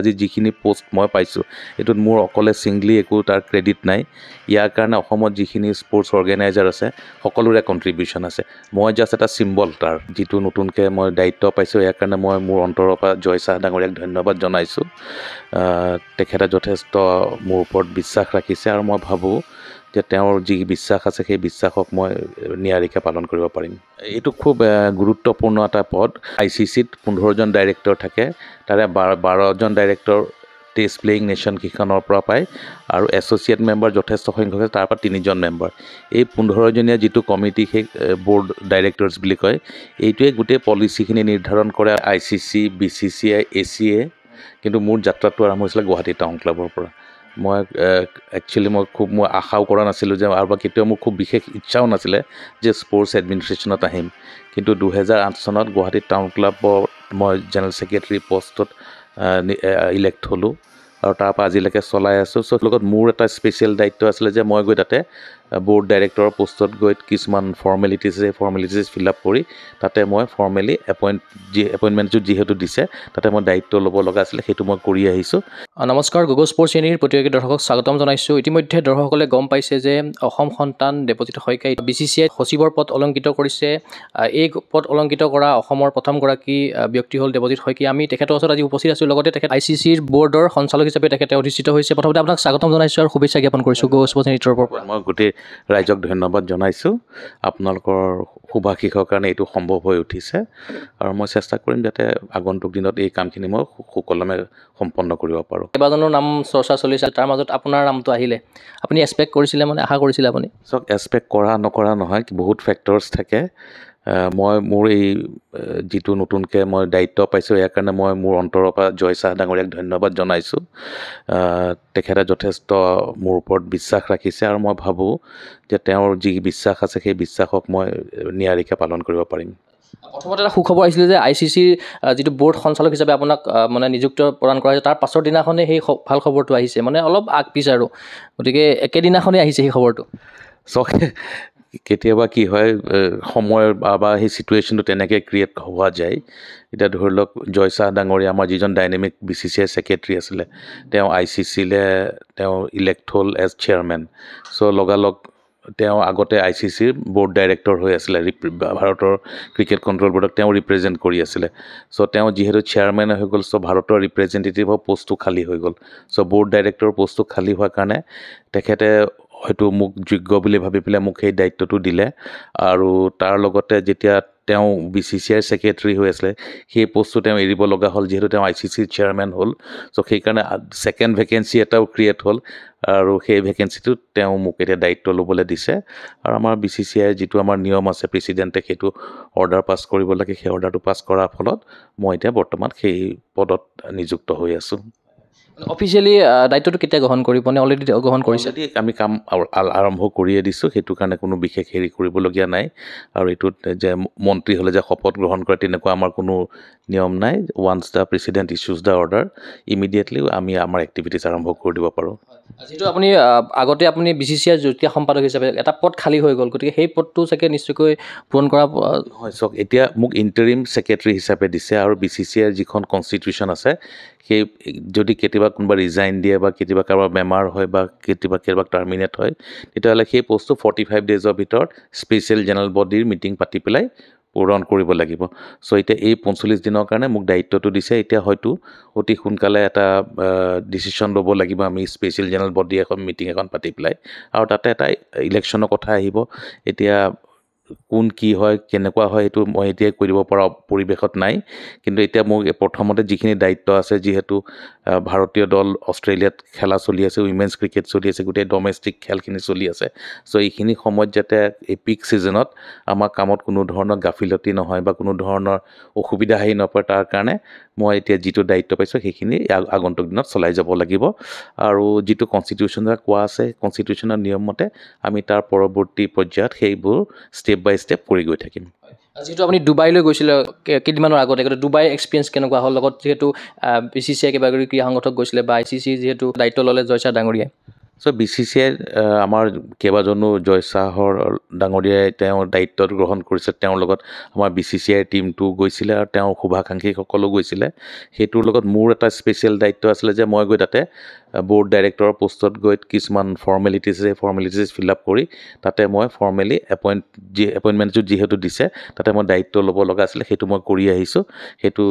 আজি যিখিনি পোষ্ট মই পাইছোঁ এইটোত মোৰ অকলে ছিংগলি একো তাৰ ক্ৰেডিট নাই ইয়াৰ কাৰণে অসমত যিখিনি স্পৰ্টছ অৰ্গেনাইজাৰ আছে সকলোৰে কণ্ট্ৰিবিউশ্যন আছে মই জাষ্ট এটা চিম্বল তাৰ যিটো নতুনকৈ মই দায়িত্ব পাইছোঁ ইয়াৰ কাৰণে মই মোৰ অন্তৰৰ পৰা জয় চাহ ডাঙৰীয়াক ধন্যবাদ জনাইছোঁ তেখেতে যথেষ্ট মোৰ ওপৰত বিশ্বাস ৰাখিছে আৰু মই ভাবোঁ যে তেওঁৰ যি বিশ্বাস আছে সেই বিশ্বাসক মই নিয়াৰিকৈ পালন কৰিব পাৰিম এইটো খুব গুৰুত্বপূৰ্ণ এটা পদ ICCত 15জন ডাইৰেক্টৰ থাকে তাৰে 12জন ডাইৰেক্টৰ টেষ্ট প্লেয়িং নেশ্যন কেইখনৰ পৰা পায় আৰু এছ'চিয়েট মেম্বাৰ যথেষ্ট সংখ্যক আছে তাৰ পৰা 3জন মেম্বাৰ এই 15জনীয়া যিটো কমিটি সেই বৰ্ড ডাইৰেক্টৰ্ছ বুলি কয় এইটোৱে গোটেই পলিচিখিনি নিৰ্ধাৰণ কৰে ICC BCCI ACA কিন্তু মোৰ যাত্ৰাটো আৰম্ভ হৈছিলে গুৱাহাটী টাউন ক্লাবৰ পৰা মই একচুৱেলি মই আশাও কৰা নাছিলোঁ যে আৰু কেতিয়াও মোৰ খুব বিশেষ ইচ্ছাও নাছিলে যে স্পৰ্টছ এডমিনিষ্ট্ৰেশ্যনত আহিম কিন্তু 2008 চনত গুৱাহাটী টাউন ক্লাবৰ মই জেনেৰেল ছেক্ৰেটাৰী পষ্টত ইলেক্ট হ'লোঁ আৰু তাৰ পৰা আজিলৈকে চলাই আছোঁ চ' লগত মোৰ এটা স্পেচিয়েল দায়িত্ব আছিলে যে মই গৈ তাতে বৰ্ড ডাইৰেক্টৰৰ পোষ্টত গৈ কিছুমান ফৰ্মেলিটিজ ফিল আপ কৰি তাতে মই ফৰ্মেলি এপইণ্টমেণ্টটো যিহেতু দিছে তাতে মই দায়িত্ব ল'ব লগা আছিলে সেইটো মই কৰি আহিছোঁ নমস্কাৰ গুগল স্পৰ্টছ শ্ৰেণীৰ প্ৰতিযোগী দৰ্শকক স্বাগতম জনাইছোঁ ইতিমধ্যে দৰ্শকসকলে গম পাইছে যে অসম সন্তান দেৱজিৎ শইকীয়াই BCCI সচিবৰ পদ অলংকৃত কৰিছে এই পদ অলংকৃত কৰা অসমৰ প্ৰথমগৰাকী ব্যক্তি হ'ল দেৱজিৎ শইকীয়া আমি তেখেতৰ ওচৰত আজি উপস্থিত আছোঁ লগতে তেখেত ICCৰ বৰ্ডৰ সঞ্চালক হিচাপে তেখেতে অধিষ্ঠিত হৈছে প্ৰথমতে আপোনাক স্বাগতম জনাইছোঁ আৰু শুভেচ্ছা জ্ঞাপন কৰিছোঁ গুগল স্পৰ্টছ শ্ৰেণীৰ তৰফৰ পৰা মই গোটেই ৰাইজক ধন্যবাদ জনাইছোঁ আপোনালোকৰ শুভাশীষৰ কাৰণে এইটো সম্ভৱ হৈ উঠিছে আৰু মই চেষ্টা কৰিম যাতে আগন্তুক দিনত এই কামখিনি মই সুকলমে সম্পন্ন কৰিব পাৰোঁ কেইবাজনৰ নাম চৰ্চা চলিছে তাৰ মাজত আপোনাৰ নামটো আহিলে আপুনি এক্সপেক্ট কৰিছিলে মানে আশা কৰিছিলে আপুনি চাওক এক্সপেক্ট কৰা নকৰা নহয় বহুত ফেক্টৰ্ছ থাকে মই মোৰ এই যিটো নতুনকৈ মই দায়িত্ব পাইছোঁ ইয়াৰ কাৰণে মই মোৰ অন্তৰৰ পৰা জয় চাহ ডাঙৰীয়াক ধন্যবাদ জনাইছোঁ তেখেতে যথেষ্ট মোৰ ওপৰত বিশ্বাস ৰাখিছে আৰু মই ভাবোঁ যে তেওঁৰ যি বিশ্বাস আছে সেই বিশ্বাসক মই নিয়াৰিকৈ পালন কৰিব পাৰিম প্ৰথমতে এটা সুখবৰ আহিছিলে যে ICCৰ যিটো বৰ্ড সঞ্চালক হিচাপে আপোনাক মানে নিযুক্ত প্ৰদান কৰা হৈছে তাৰ পাছৰ দিনাখনেই সেই ভাল খবৰটো আহিছে মানে অলপ আগ পিছ আৰু গতিকে একেদিনাখনেই আহিছে সেই খবৰটো কেতিয়াবা কি হয় সময় বা সেই ছিটুৱেশ্যনটো তেনেকৈ ক্ৰিয়েট হোৱা যায় এতিয়া ধৰি লওক জয় চাহ ডাঙৰীয়া আমাৰ যিজন ডাইনেমিক BCCI ছেক্ৰেটাৰী আছিলে তেওঁ ICCলৈ তেওঁ ইলেক্ট হ'ল এজ চেয়াৰমেন চ' লগালগ তেওঁ আগতে ICCৰ বৰ্ড ডাইৰেক্টৰ হৈ আছিলে ভাৰতৰ ক্ৰিকেট কণ্ট্ৰল বৰ্ডক তেওঁ ৰিপ্ৰেজেণ্ট কৰি আছিলে চ' তেওঁ যিহেতু চেয়াৰমেন হৈ গ'ল চ' ভাৰতৰ ৰিপ্ৰেজেণ্টেটিভৰ পষ্টটো খালী হৈ গ'ল চ' বৰ্ড ডাইৰেক্টৰৰ পষ্টটো খালী হোৱাৰ কাৰণে তেখেতে হয়তো মোক যোগ্য বুলি ভাবি পেলাই মোক সেই দায়িত্বটো দিলে আৰু তাৰ লগতে যেতিয়া তেওঁ BCCIৰ ছেক্ৰেটাৰী হৈ আছিলে সেই পষ্টটো তেওঁ এৰিব লগা হ'ল যিহেতু তেওঁ ICCৰ চেয়াৰমেন হ'ল চ' সেইকাৰণে ছেকেণ্ড ভেকেঞ্চি এটাও ক্ৰিয়েট হ'ল আৰু সেই ভেকেঞ্চিটোত তেওঁ মোক এতিয়া দায়িত্ব ল'বলৈ দিছে আৰু আমাৰ BCCIৰ যিটো আমাৰ নিয়ম আছে প্ৰেচিডেণ্টে সেইটো অৰ্ডাৰ পাছ কৰিব লাগে সেই অৰ্ডাৰটো পাছ কৰাৰ ফলত মই এতিয়া বৰ্তমান সেই পদত নিযুক্ত হৈ আছোঁ অফিচিয়েলি দায়িত্বটো কেতিয়া গ্ৰহণ কৰিব নে অলৰেডি গ্ৰহণ কৰিছে আমি কাম আৰম্ভ কৰিয়ে দিছোঁ সেইটো কাৰণে কোনো বিশেষ হেৰি কৰিবলগীয়া নাই আৰু এইটোত যে মন্ত্ৰী হ'লে যে শপত গ্ৰহণ কৰে তেনেকুৱা আমাৰ কোনো নিয়ম নাই once the president issues the order immediately আমি আমাৰ এক্টিভিটিছ আৰম্ভ কৰি দিব পাৰোঁ যিটো আপুনি আগতে আপুনি BCCIৰ যুটীয়া সম্পাদক হিচাপে এটা পদ খালী হৈ গ'ল গতিকে সেই পদটো চাগে নিশ্চয়কৈ পূৰণ কৰা হয় চাওক এতিয়া মোক ইণ্টাৰিম ছেক্ৰেটাৰী হিচাপে দিছে আৰু BCCIৰ যিখন কনষ্টিটিউশ্যন আছে সেই যদি কেতিয়াবা কোনোবা ৰিজাইন দিয়ে বা কেতিয়াবা কাৰোবাৰ বেমাৰ হয় বা কেতিয়াবা টাৰ্মিনেট হয় তেতিয়াহ'লে সেই পষ্টটো 45 ডেইজৰ ভিতৰত স্পেচিয়েল জেনেৰেল বডিৰ মিটিং পাতি পেলাই পূৰণ কৰিব লাগিব চ' এতিয়া এই 45 দিনৰ কাৰণে মোক দায়িত্বটো দিছে এতিয়া হয়তো অতি সোনকালে এটা ডিচিশ্যন ল'ব লাগিব আমি স্পেচিয়েল জেনেৰেল বডি মিটিং এখন পাতি পেলাই আৰু তাতে এটা ইলেকশ্যনৰ কথা আহিব এতিয়া কোন কি হয় কেনেকুৱা হয় সেইটো মই এতিয়াই কৈ দিব পৰা পৰিৱেশত নাই কিন্তু এতিয়া মোৰ প্ৰথমতে যিখিনি দায়িত্ব আছে যিহেতু ভাৰতীয় দল অষ্ট্ৰেলিয়াত খেলা চলি আছে উইমেন্স ক্ৰিকেট চলি আছে গোটেই ডমেষ্টিক খেলখিনি চলি আছে চ' এইখিনি সময়ত যাতে এই পিক ছিজনত আমাৰ কামত কোনো ধৰণৰ গাফিলতি নহয় বা কোনো ধৰণৰ অসুবিধা আহি নপৰে তাৰ কাৰণে মই এতিয়া যিটো দায়িত্ব পাইছোঁ সেইখিনি আগন্তুক দিনত চলাই যাব লাগিব আৰু যিটো কনষ্টিটিউশ্যনত কোৱা আছে কনষ্টিটিউশ্যনৰ নিয়ম মতে আমি তাৰ পৰৱৰ্তী পৰ্যায়ত সেইবোৰ ষ্টেপ বাই ষ্টেপ কৰি গৈ থাকিম যিহেতু আপুনি ডুবাইলৈ গৈছিলে কেইদিনমানৰ আগতে ডুবাই এক্সপিৰিয়েঞ্চ কেনেকুৱা হ'ল লগত যিহেতু BCCI কেইবাগৰাকী ক্ৰীড়া সংগঠক গৈছিলে বা ICC যিহেতু দায়িত্ব ল'লে জয় চাহ ডাঙৰীয়াই চ' BCCI আমাৰ কেইবাজনো জয় চাহৰ ডাঙৰীয়াই তেওঁৰ দায়িত্বত গ্ৰহণ কৰিছে। তেওঁৰ লগত আমাৰ BCCI টীমটো গৈছিলে আৰু তেওঁৰ শুভাকাংক্ষীসকলো গৈছিলে। সেইটোৰ লগত মোৰ এটা স্পেচিয়েল দায়িত্ব আছিলে যে মই গৈ তাতে ব'ৰ্ড ডাইৰেক্টৰৰ পোষ্টত গৈ কিছুমান ফৰ্মেলিটিজ ফিল আপ কৰি তাতে মই ফৰ্মেলি এপইণ্টমেণ্টটো যিহেতু দিছে তাতে মই দায়িত্ব ল'ব লগা আছিলে। সেইটো মই কৰি আহিছোঁ। সেইটো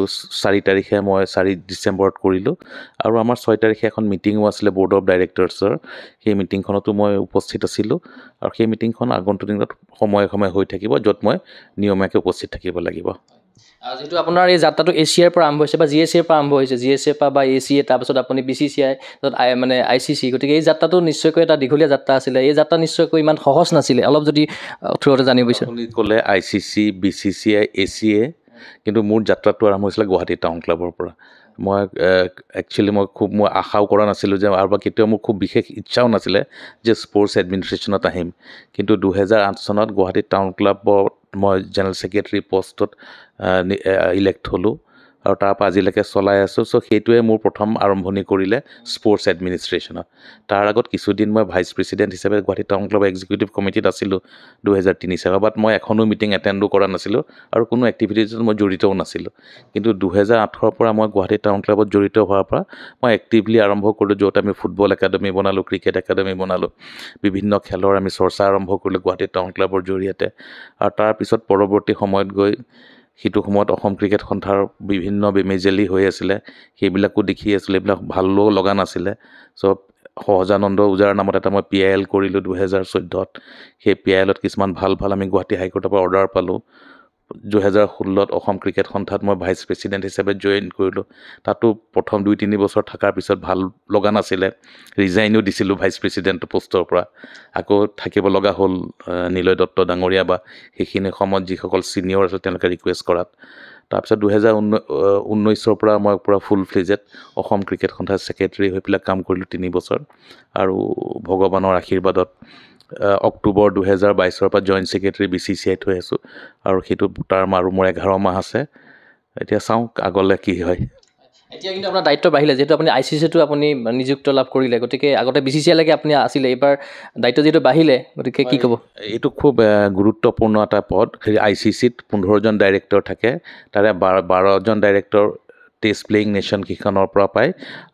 4 তাৰিখে মই 4 ডিচেম্বৰত কৰিলোঁ আৰু আমাৰ 6 তাৰিখে এখন মিটিঙো আছিলে ব'ৰ্ড অফ ডাইৰেক্টৰ্ছৰ। সেই মিটিংখনতো মই উপস্থিত আছিলোঁ আৰু সেই মিটিংখন আগন্তুক দিনত সময়ে সময়ে হৈ থাকিব, য'ত মই নিয়মীয়াকৈ উপস্থিত থাকিব লাগিব। যিহেতু আপোনাৰ এই যাত্ৰাটো এছিয়াৰ পৰা আৰম্ভ হৈছে বা GSAৰ পৰা আৰম্ভ হৈছে, GSA পৰা বা ACA, তাৰপিছত আপুনি BCCI, মানে ICC, গতিকে এই যাত্ৰাটো নিশ্চয়কৈ এটা দীঘলীয়া যাত্ৰা আছিলে। এই যাত্ৰা নিশ্চয়কৈ ইমান সহজ নাছিলে, অলপ যদি থ্ৰুতে জানিব বিচাৰোঁ। আপুনি ক'লে ICC, BCCI, ACA, কিন্তু মোৰ যাত্ৰাটো আৰম্ভ হৈছিলে গুৱাহাটী টাউন ক্লাবৰ পৰা। মই আশাও কৰা নাছিলোঁ যে আৰু কেতিয়াও মোৰ খুব বিশেষ ইচ্ছাও নাছিলে যে স্পৰ্টছ এডমিনিষ্ট্ৰেশ্যনত আহিম। কিন্তু 2008 চনত গুৱাহাটী টাউন ক্লাবত মই জেনেৰেল ছেক্ৰেটাৰী পষ্টত ইলেক্ট হ'লোঁ আৰু তাৰপৰা আজিলৈকে চলাই আছোঁ। চ' সেইটোৱে মোৰ প্ৰথম আৰম্ভণি কৰিলে স্পৰ্টছ এডমিনিষ্ট্ৰেশ্যনত। তাৰ আগত কিছুদিন মই ভাইচ প্ৰেছিডেণ্ট হিচাপে গুৱাহাটী টাউন ক্লাবৰ এক্সিকিউটিভ কমিটিত আছিলোঁ 2003 চনৰ। বাট মই এখনো মিটিং এটেণ্ডো কৰা নাছিলোঁ আৰু কোনো এক্টিভিটিজত মই জড়িতও নাছিলোঁ। কিন্তু 2008 পৰা মই গুৱাহাটী টাউন ক্লাবত জড়িত হোৱাৰ পৰা মই এক্টিভলি আৰম্ভ কৰিলোঁ, য'ত আমি ফুটবল একাডেমি বনালোঁ, ক্ৰিকেট একাডেমি বনালোঁ, বিভিন্ন খেলৰ আমি চৰ্চা আৰম্ভ কৰিলোঁ গুৱাহাটী টাউন ক্লাবৰ জৰিয়তে। আৰু তাৰপিছত পৰৱৰ্তী সময়ত গৈ সেইটো সময়ত অসম ক্ৰিকেট সন্থাৰ বিভিন্ন বেমেজেলি হৈ আছিলে, সেইবিলাকো দেখি আছিলোঁ। এইবিলাক ভালো লগা নাছিলে। চ' সহজানন্দ ওজাৰ নামত এটা মই PIL কৰিলোঁ 2014ত। সেই PILত কিছুমান ভাল আমি গুৱাহাটী হাইকোৰ্টৰ পৰা অৰ্ডাৰ পালোঁ। 2016ত অসম ক্ৰিকেট সন্থাত মই ভাইচ প্ৰেছিডেণ্ট হিচাপে জইন কৰিলোঁ। তাতো প্ৰথম 2-3 বছৰ থকাৰ পিছত ভাল লগা নাছিলে, ৰিজাইনো দিছিলোঁ ভাইচ প্ৰেছিডেণ্ট পোষ্টৰ পৰা। আকৌ থাকিব লগা হ'ল নিলয় দত্ত ডাঙৰীয়া বা সেইখিনি সময়ত যিসকল ছিনিয়ৰ আছিল তেওঁলোকে ৰিকুৱেষ্ট কৰাত। তাৰপিছত 2019ৰ পৰা মই পূৰা ফুল ফ্লেজেড অসম ক্ৰিকেট সন্থাৰ ছেক্ৰেটাৰী হৈ পেলাই কাম কৰিলোঁ 3 বছৰ। আৰু ভগৱানৰ আশীৰ্বাদত অক্টোবৰ 2022ৰ পৰা জইণ্ট ছেক্ৰেটাৰী BCCIত হৈ আছোঁ আৰু সেইটো টাৰ্ম আৰু মোৰ 11 মাহ আছে। এতিয়া চাওঁ আগলৈ কি হয়। এতিয়া কিন্তু আপোনাৰ দায়িত্ব বাঢ়িলে, যিহেতু আপুনি ICCটো আপুনি নিযুক্ত লাভ কৰিলে, গতিকে আগতে BCCIলৈকে আপুনি আছিলে, এইবাৰ দায়িত্ব যিহেতু বাঢ়িলে, গতিকে কি ক'ব? এইটো খুব গুৰুত্বপূৰ্ণ এটা পদ। ICCত 15জন ডাইৰেক্টৰ থাকে, তাৰে 12জন ডাইৰেক্টৰ টেষ্ট প্লেয়িং নেশ্যন কেইখনৰ পৰা পায়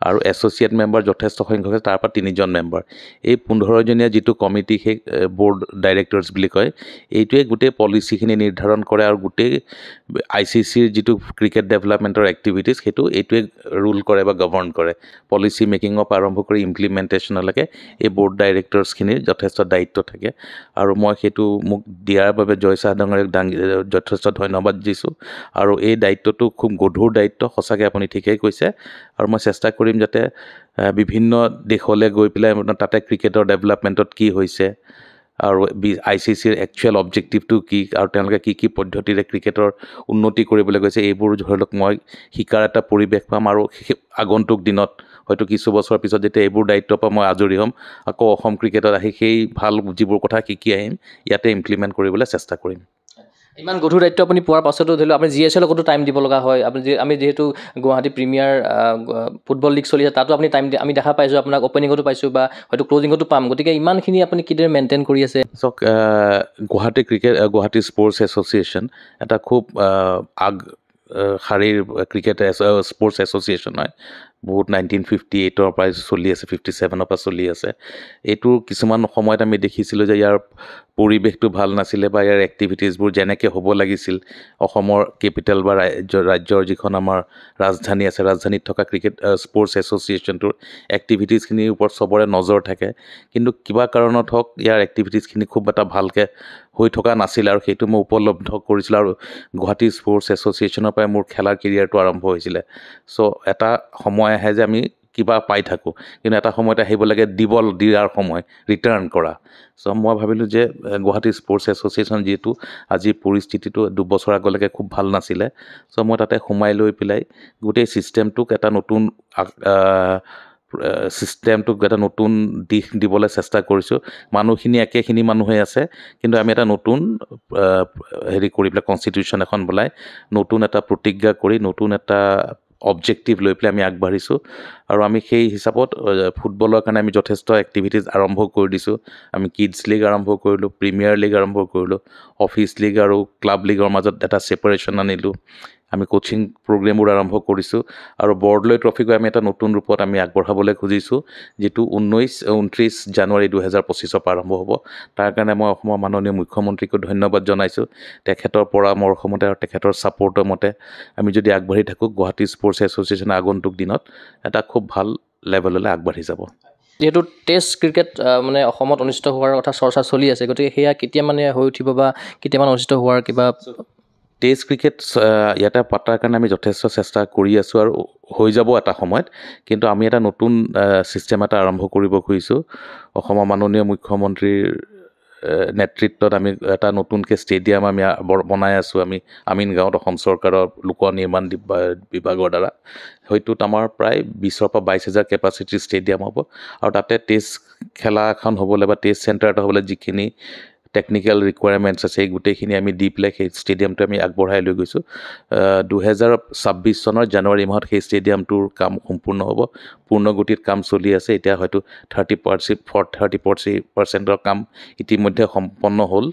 আৰু এছ'চিয়েট মেম্বাৰ যথেষ্ট সংখ্যক আছে, তাৰ পৰা 3জন মেম্বাৰ। এই 15জনীয়া যিটো কমিটি, সেই ব'ৰ্ড ডাইৰেক্টৰ্ছ বুলি কয়, এইটোৱে গোটেই পলিচিখিনি নিৰ্ধাৰণ কৰে আৰু গোটেই ICCৰ যিটো ক্ৰিকেট ডেভেলপমেণ্টৰ এক্টিভিটিজ এইটোৱে ৰুল কৰে বা গভৰ্ণ কৰে। পলিচি মেকিঙৰ পৰা আৰম্ভ কৰি ইমপ্লিমেণ্টেশ্যনলৈকে এই ব'ৰ্ড ডাইৰেক্টৰ্ছখিনিৰ যথেষ্ট দায়িত্ব থাকে আৰু মই সেইটো মোক দিয়াৰ বাবে জয় চাহ ডাঙৰীয়াক যথেষ্ট ধন্যবাদ দিছোঁ। আৰু এই দায়িত্বটো খুব গধুৰ দায়িত্ব, সঁচাকৈ আপুনি ঠিকেই কৈছে। আৰু মই চেষ্টা কৰিম যাতে বিভিন্ন দেশলৈ গৈ পেলাই তাতে ক্ৰিকেটৰ ডেভেলপমেণ্টত কি হৈছে আৰু ICCৰ একচুৱেল অবজেক্টিভটো কি আৰু তেওঁলোকে কি পদ্ধতিৰে ক্ৰিকেটৰ উন্নতি কৰিবলৈ গৈছে, এইবোৰ ধৰি লওক মই শিকাৰ এটা পৰিৱেশ পাম। আৰু আগন্তুক দিনত হয়তো কিছু বছৰৰ পিছত যেতিয়া এইবোৰ দায়িত্বৰ পৰা মই আজৰি হ'ম, আকৌ অসম ক্ৰিকেটত আহি সেই ভাল যিবোৰ কথা শিকি আহিম ইয়াতে ইমপ্লিমেণ্ট কৰিবলৈ চেষ্টা কৰিম। ইমান গধুৰ দায়িত্ব আপুনি পোৱাৰ পাছতো ধৰি লওক আপুনি GSL লগতো টাইম দিব লগা হয়। আমি যিহেতু গুৱাহাটী প্ৰিমিয়াৰ ফুটবল লীগ চলি আছে, তাতো আপুনি টাইম আমি দেখা পাইছোঁ, আপোনাক অপেনিঙতো পাইছোঁ বা হয়তো ক্লজিঙতো পাম। গতিকে ইমানখিনি আপুনি কিদৰে মেইনটেইন কৰি আছে? চাওক, গুৱাহাটী স্পৰ্টছ এছ'চিয়েশ্যন এটা খুব শাৰীৰ ক্ৰিকেট স্পৰ্টছ এছ'চিয়েশ্যন হয়। বহুত 1958ৰ পৰা চলি আছে, 57ৰ পৰা চলি আছে। এইটো কিছুমান সময়ত আমি দেখিছিলোঁ যে ইয়াৰ পৰিৱেশটো ভাল নাছিলে বা ইয়াৰ এক্টিভিটিজবোৰ যেনেকৈ হ'ব লাগিছিল, অসমৰ কেপিটেল বা ৰাজ্যৰ যিখন আমাৰ ৰাজধানী আছে, ৰাজধানীত থকা ক্ৰিকেট স্পৰ্টছ এছ'চিয়েশ্যনটোৰ এক্টিভিটিজখিনিৰ ওপৰত চবৰে নজৰ থাকে। কিন্তু কিবা কাৰণত হওক ইয়াৰ এক্টিভিটিজখিনি খুব এটা ভালকৈ হৈ থকা নাছিল আৰু সেইটো মই উপলব্ধ কৰিছিলোঁ। আৰু গুৱাহাটী স্পৰ্টছ এছ'চিয়েশ্যনৰ পৰাই মোৰ খেলাৰ কেৰিয়াৰটো আৰম্ভ হৈছিলে। চ' এটা সময় আহে যে আমি কিবা পাই থাকোঁ, কিন্তু এটা সময়ত আহিব লাগে দিয়াৰ সময়, ৰিটাৰ্ণ কৰা। চ' মই ভাবিলোঁ যে গুৱাহাটী স্পৰ্টছ এছ'চিয়েশ্যন যিহেতু আজিৰ পৰিস্থিতিটো 2 বছৰ আগলৈকে খুব ভাল নাছিলে, চ' মই তাতে সোমাই লৈ পেলাই গোটেই ছিষ্টেমটোক এটা নতুন দিশ দিবলৈ চেষ্টা কৰিছোঁ। মানুহখিনি একেখিনি মানুহেই আছে, কিন্তু আমি এটা নতুন কৰি পেলাই কনষ্টিটিউশ্যন এখন বনাই নতুন এটা প্ৰতিজ্ঞা কৰি নতুন এটা অবজেক্টিভ লৈ পেলাই আমি আগবাঢ়িছোঁ আৰু আমি সেই হিচাপত ফুটবলৰ কাৰণে আমি যথেষ্ট এক্টিভিটিজ আৰম্ভ কৰি দিছোঁ আমি কিডছ লীগ আৰম্ভ কৰিলোঁ প্ৰিমিয়াৰ লীগ আৰম্ভ কৰিলোঁ অফিচ লীগ আৰু ক্লাব লীগৰ মাজত এটা ছেপাৰেশ্যন আনিলোঁ আমি কোচিং প্ৰগ্ৰেমবোৰ আৰম্ভ কৰিছোঁ আৰু বৰ্ডলৈ ট্ৰফিকো আমি এটা নতুন ৰূপত আমি আগবঢ়াবলৈ খুজিছোঁ যিটো 29 জানুৱাৰী 2025 পৰা আৰম্ভ হ'ব তাৰ কাৰণে মই অসমৰ মাননীয় মুখ্যমন্ত্ৰীকো ধন্যবাদ জনাইছোঁ তেখেতৰ পৰামৰ্শ মতে আৰু তেখেতৰ ছাপোৰ্টৰ মতে আমি যদি আগবাঢ়ি থাকোঁ গুৱাহাটী স্পৰ্টছ এছ'চিয়েশ্যনে আগন্তুক দিনত এটা খুব ভাল লেভেললৈ আগবাঢ়ি যাব যেহেতু টেষ্ট ক্ৰিকেট মানে অসমত অনুষ্ঠিত হোৱাৰ কথা চৰ্চা চলি আছে গতিকে সেয়া কেতিয়া মানে হৈ উঠিব বা কেতিয়া মানে অনুষ্ঠিত হোৱাৰ কিবা টেষ্ট ক্ৰিকেট ইয়াতে পতাৰ কাৰণে আমি যথেষ্ট চেষ্টা কৰি আছোঁ আৰু হৈ যাব এটা সময়ত কিন্তু আমি এটা নতুন ছিষ্টেম এটা আৰম্ভ কৰিব খুজিছোঁ অসমৰ মাননীয় মুখ্যমন্ত্ৰীৰ নেতৃত্বত আমি এটা নতুনকৈ ষ্টেডিয়াম আমি বনাই আছোঁ আমি আমিন গাঁৱত অসম চৰকাৰৰ লোক নিৰ্মাণ বিভাগৰ দ্বাৰা হয়তো আমাৰ প্ৰায় 20,000 পৰা 22,000 কেপাচিটিৰ ষ্টেডিয়াম হ'ব আৰু তাতে টেষ্ট খেলা এখন হ'বলৈ বা টেষ্ট চেণ্টাৰ এটা হ'বলৈ যিখিনি টেকনিকেল ৰিকুৱাৰমেণ্টছ আছে এই গোটেইখিনি আমি দি পেলাই সেই ষ্টেডিয়ামটো আমি আগবঢ়াই লৈ গৈছোঁ 2026 চনৰ জানুৱাৰী মাহত সেই ষ্টেডিয়ামটোৰ কাম সম্পূৰ্ণ হ'ব পূৰ্ণগতিত কাম চলি আছে এতিয়া হয়তো 30% কাম ইতিমধ্যে সম্পন্ন হ'ল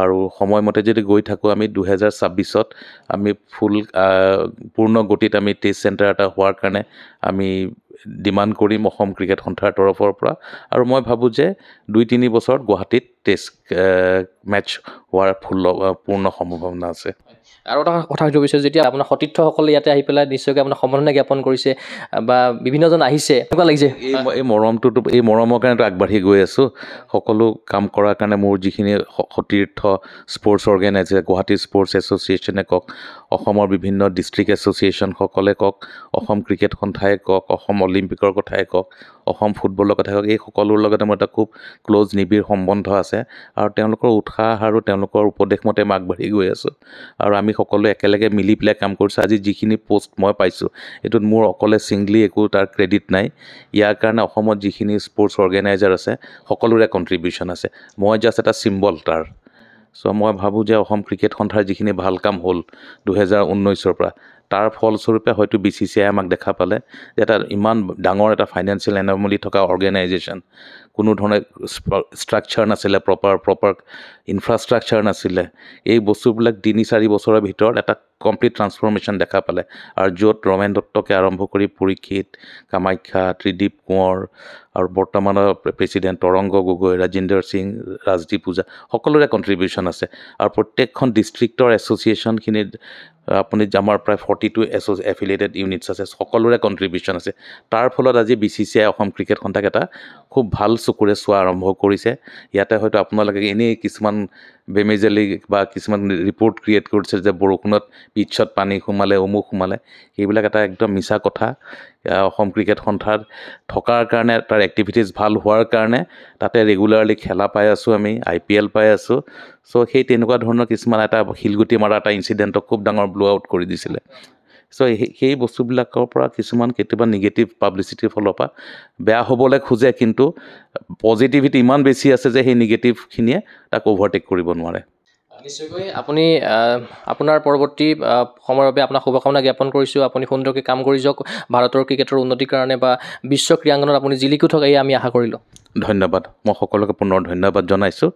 আৰু সময়মতে যদি গৈ থাকোঁ আমি 2026ত আমি ফুল পূৰ্ণ গতিত আমি টেষ্ট চেণ্টাৰ এটা হোৱাৰ কাৰণে আমি ডিমাণ্ড কৰিম অসম ক্ৰিকেট সন্থাৰ তৰফৰ পৰা আৰু মই ভাবোঁ যে 2-3 বছৰত গুৱাহাটীত টেষ্ট মেটচ হোৱাৰ পূৰ্ণ সম্ভাৱনা আছে আৰু এটা কথা সুধিব বিচাৰোঁ যেতিয়া আপোনাৰ সতীৰ্থসকলে ইয়াতে আহি পেলাই নিশ্চয়কৈ আপোনাৰ সম্বৰ্ধনা জ্ঞাপন কৰিছে বা বিভিন্নজন আহিছে এনেকুৱা লাগিছে এই মৰমটোতো এই মৰমৰ কাৰণেতো আগবাঢ়ি গৈ আছোঁ সকলো কাম কৰাৰ কাৰণে মোৰ যিখিনি সতীৰ্থ স্পৰ্টছ অৰ্গেনাইজাৰ গুৱাহাটী স্পৰ্টছ এছ'চিয়েশ্যনে কওক অসমৰ বিভিন্ন ডিষ্ট্ৰিক্ট এছ'চিয়েশ্যনসকলে কওক অসম ক্ৰিকেট সন্থাই কওক অসম অলিম্পিকৰ কথাই কওক অসম ফুটবলৰ কথাই কওক এই সকলোৰ লগতে মোৰ এটা খুব ক্ল'জ নিবিড় সম্বন্ধ আছে আৰু তেওঁলোকৰ উৎসাহ আৰু তেওঁলোকৰ উপদেশ মতে মই আগবাঢ়ি গৈ আছোঁ আৰু আমি সকলোৱে একেলগে মিলি পেলাই কাম কৰিছোঁ আজি যিখিনি পষ্ট মই পাইছোঁ এইটোত মোৰ অকলে ছিংগলি একো তাৰ ক্ৰেডিট নাই ইয়াৰ কাৰণে অসমত যিখিনি স্পৰ্টছ অৰ্গেনাইজাৰ আছে সকলোৰে কণ্ট্ৰিবিউশ্যন আছে মই জাষ্ট এটা চিম্বল তাৰ চ' মই ভাবোঁ যে অসম ক্ৰিকেট সন্থাৰ যিখিনি ভাল কাম হ'ল 2019 পৰা তাৰ ফলস্বৰূপে হয়তো BCCI আমাক দেখা পালে যে এটা ইমান ডাঙৰ এটা ফাইনেন্সিয়েল এনৰ্মলি থকা অৰ্গেনাইজেশ্যন কোনো ধৰণৰ ষ্ট্ৰাকচাৰ নাছিলে প্ৰপাৰ ইনফ্ৰাষ্ট্ৰাকচাৰ নাছিলে এই বস্তুবিলাক 3-4 বছৰৰ ভিতৰত এটা কমপ্লিট ট্ৰান্সফৰ্মেশ্যন দেখা পালে আৰু য'ত ৰমেন দত্তকে আৰম্ভ কৰি পৰীক্ষিত কামাখ্যা ত্ৰিদীপ কোঁৱৰ আৰু বৰ্তমানৰ প্ৰেছিডেণ্ট তৰংগ গগৈ ৰাজেন্দ্ৰ সিং ৰাজদীপ পূজা সকলোৰে কণ্ট্ৰিবিউশ্যন আছে আৰু প্ৰত্যেকখন ডিষ্ট্ৰিক্টৰ এছ'চিয়েশ্যনখিনিত আপুনি আমাৰ প্ৰায় 42 এফিলিয়েটেড ইউনিটছ আছে সকলোৰে কণ্ট্ৰিবিউশ্যন আছে তাৰ ফলত আজি BCCI অসম ক্ৰিকেট সন্থাক এটা খুব ভাল চকুৰে চোৱা আৰম্ভ কৰিছে ইয়াতে হয়তো আপোনালোকে এনেই কিছুমান বেমেজালি বা কিছুমান ৰিপৰ্ট ক্ৰিয়েট কৰিছে যে বৰষুণত পিটছত পানী সোমালে অমুক সোমালে সেইবিলাক এটা একদম মিছা কথা অসম ক্ৰিকেট সন্থাত থকাৰ কাৰণে তাৰ এক্টিভিটিজ ভাল হোৱাৰ কাৰণে তাতে ৰেগুলাৰলি খেলা পাই আছোঁ আমি IPL পাই আছোঁ চ' সেই তেনেকুৱা ধৰণৰ কিছুমান এটা শিলগুটি মাৰা এটা ইনচিডেণ্টক খুব ডাঙৰ ব্ল' আউট কৰি দিছিলে চ' সেই বস্তুবিলাকৰ পৰা কিছুমান কেতিয়াবা নিগেটিভ পাব্লিচিটিৰ ফালৰ পৰা বেয়া হ'বলৈ খোজে কিন্তু পজিটিভিটি ইমান বেছি আছে যে সেই নিগেটিভখিনিয়ে তাক অভাৰটেক কৰিব নোৱাৰে নিশ্চয়কৈ আপুনি আপোনাৰ পৰৱৰ্তী সময়ৰ বাবে আপোনাক শুভকামনা জ্ঞাপন কৰিছোঁ আপুনি সুন্দৰকৈ কাম কৰি যাওক ভাৰতৰ ক্ৰিকেটৰ উন্নতিৰ কাৰণে বা বিশ্ব ক্ৰীড়াংগনত আপুনি জিলিকি থকা এই আমি আশা কৰিলোঁ ধন্যবাদ মই সকলোকে পুনৰ ধন্যবাদ জনাইছোঁ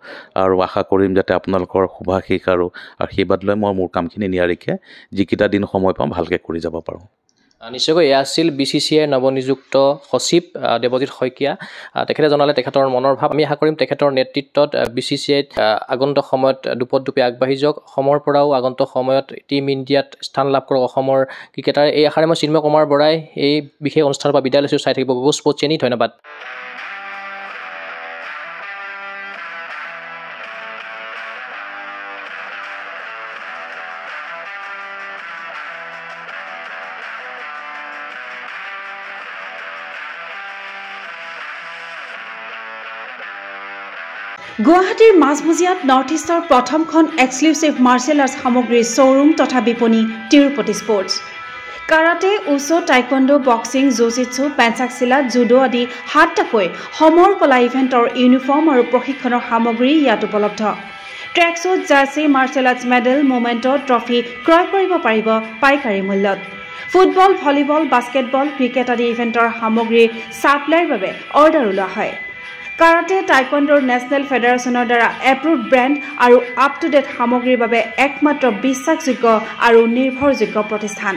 আৰু আশা কৰিম যাতে আপোনালোকৰ শুভাশীষ আৰু আশীৰ্বাদ লৈ মই মোৰ কামখিনি নিয়াৰিকৈ যিকেইটা দিন সময় পাওঁ ভালকৈ কৰি যাব পাৰোঁ নিশ্চয়কৈ এয়া আছিল BCCIৰ নৱনিযুক্ত সচিব দেৱজিৎ শইকীয়া তেখেতে জনালে তেখেতৰ মনৰ ভাৱ আমি আশা কৰিম তেখেতৰ নেতৃত্বত BCCIত আগন্তুক সময়ত দুপে আগবাঢ়ি যাওক অসমৰ পৰাও আগন্তুক সময়ত টিম ইণ্ডিয়াত স্থান লাভ কৰক অসমৰ ক্ৰিকেটাৰ এই আশাৰে মই চিন্ময় কুমাৰ বৰাই এই বিশেষ অনুষ্ঠানৰ পৰা বিদায় লৈছোঁ চাই থাকিব গগৈ স্পৰ্টছ চেনি ধন্যবাদ গুৱাহাটীৰ মাজমজিয়াত নৰ্থ ইষ্টৰ প্ৰথমখন এক্সক্লুচিভ মাৰ্চেল আৰ্টছ সামগ্ৰীৰ শ্ব'ৰুম তথা বিপণী Tirupati Sports karate wushu taekwondo boxing jujitsu pencak silat judo আদি 7টাকৈ সমৰ কলা ইভেণ্টৰ ইউনিফৰ্ম আৰু প্ৰশিক্ষণৰ সামগ্ৰী ইয়াত উপলব্ধ tracksuit jersey martial arts medal memento trophy ক্ৰয় কৰিব পাৰিব পাইকাৰী মূল্যত ফুটবল, ভলীবল, বাস্কেটবল, ক্ৰিকেট আদি ইভেণ্টৰ সামগ্ৰীৰ ছাপ্লাইৰ বাবে অৰ্ডাৰো লোৱা হয়। কাৰাটে টাইকোৱাণ্ডোৰ নেশ্যনেল ফেডাৰেশ্যনৰ দ্বাৰা এপ্ৰুভড ব্ৰেণ্ড আৰু আপ টু ডেট সামগ্ৰীৰ বাবে একমাত্ৰ বিশ্বাসযোগ্য আৰু নিৰ্ভৰযোগ্য প্ৰতিষ্ঠান।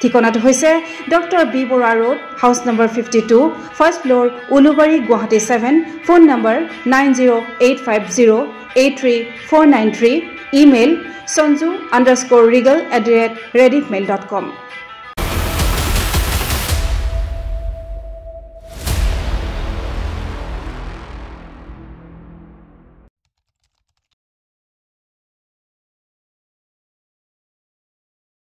ঠিকনাটো হৈছে doctor B Barua road, house number 52, first floor, Ulubari, Guwahati 7, phone number 9085083493, email sanju_regal@rediffmail.com।